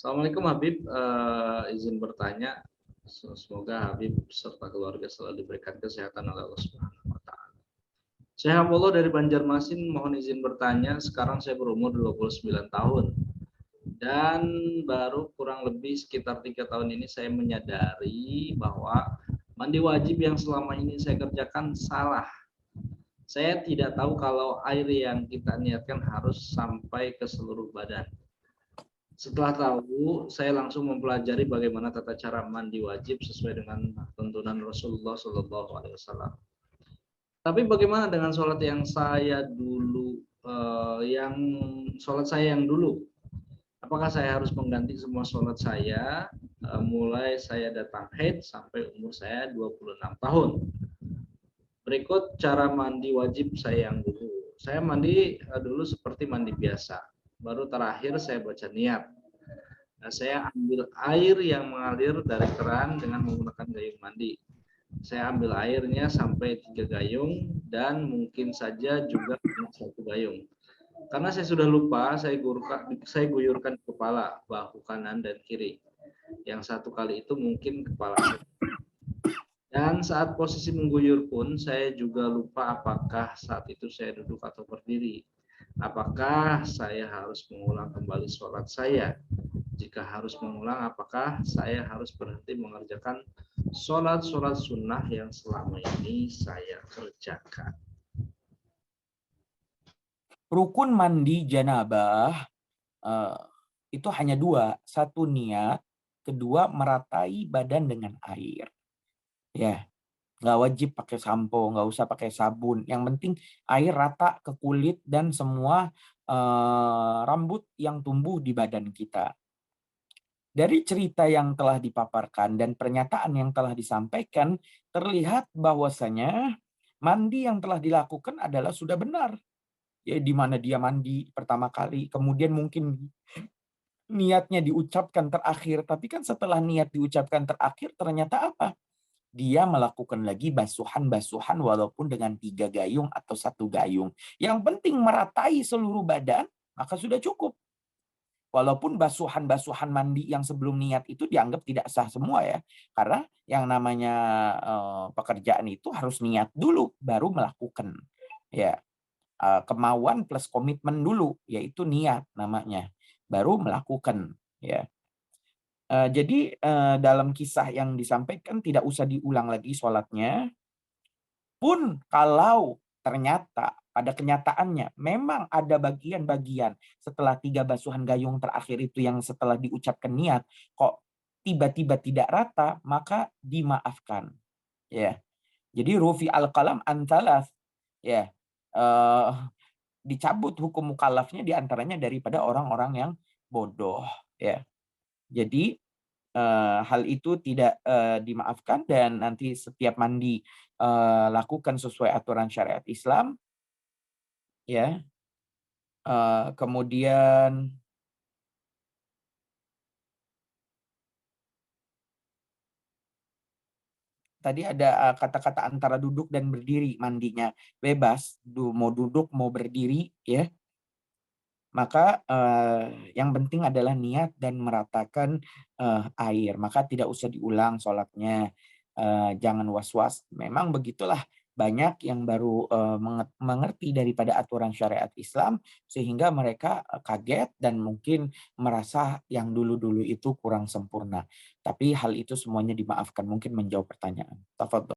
Assalamualaikum Habib. Izin bertanya, semoga Habib serta keluarga selalu diberikan kesehatan oleh Allah Subhanahu wa taala. Saya Hambollah dari Banjarmasin, mohon izin bertanya. Sekarang saya berumur 29 tahun dan baru kurang lebih sekitar 3 tahun ini saya menyadari bahwa mandi wajib yang selama ini saya kerjakan salah. Saya tidak tahu kalau air yang kita niatkan harus sampai ke seluruh badan. Setelah tahu, saya langsung mempelajari bagaimana tata cara mandi wajib sesuai dengan tuntunan Rasulullah SAW. Tapi bagaimana dengan sholat yang saya dulu, sholat saya yang dulu? Apakah saya harus mengganti semua sholat saya mulai saya datang haid sampai umur saya 26 tahun? Berikut cara mandi wajib saya yang dulu. Saya mandi dulu seperti mandi biasa. Baru terakhir saya baca niat. Nah, saya ambil air yang mengalir dari keran dengan menggunakan gayung mandi. Saya ambil airnya sampai 3 gayung dan mungkin saja juga 1 gayung. Karena saya sudah lupa, saya guyurkan kepala, bahu kanan dan kiri. Yang 1 kali itu mungkin kepala saya. Dan saat posisi mengguyur pun saya juga lupa apakah saat itu saya duduk atau berdiri. Apakah saya harus mengulang kembali sholat saya? Jika harus mengulang, apakah saya harus berhenti mengerjakan sholat-sholat sunnah yang selama ini saya kerjakan? Rukun mandi janabah itu hanya 2. 1 niat, kedua meratai badan dengan air. Ya, nggak wajib pakai sampo, nggak usah pakai sabun. Yang penting air rata ke kulit dan semua rambut yang tumbuh di badan kita. Dari cerita yang telah dipaparkan dan pernyataan yang telah disampaikan, terlihat bahwasanya mandi yang telah dilakukan adalah sudah benar. Ya, di mana dia mandi pertama kali, kemudian mungkin niatnya diucapkan terakhir, tapi kan setelah niat diucapkan terakhir ternyata apa? Dia melakukan lagi basuhan-basuhan walaupun dengan 3 gayung atau 1 gayung. Yang penting meratai seluruh badan, maka sudah cukup. Walaupun basuhan-basuhan mandi yang sebelum niat itu dianggap tidak sah semua ya. Karena yang namanya pekerjaan itu harus niat dulu, baru melakukan. Ya, kemauan plus komitmen dulu, yaitu niat namanya. Baru melakukan. Ya. Jadi dalam kisah yang disampaikan tidak usah diulang lagi sholatnya. Pun kalau ternyata pada kenyataannya memang ada bagian-bagian setelah 3 basuhan gayung terakhir itu yang setelah diucapkan niat kok tiba-tiba tidak rata, maka dimaafkan. Ya. Jadi rufi al-qalam antalas. Ya. Dicabut hukum mukallafnya diantaranya daripada orang-orang yang bodoh. Ya. Jadi hal itu tidak dimaafkan dan nanti setiap mandi lakukan sesuai aturan syariat Islam, ya. Kemudian tadi ada kata-kata antara duduk dan berdiri mandinya bebas, mau duduk mau berdiri, ya. Maka yang penting adalah niat dan meratakan air. Maka tidak usah diulang sholatnya. Jangan was-was. Memang begitulah banyak yang baru mengerti daripada aturan syariat Islam sehingga mereka kaget dan mungkin merasa yang dulu-dulu itu kurang sempurna. Tapi hal itu semuanya dimaafkan. Mungkin menjawab pertanyaan. Tafadhol.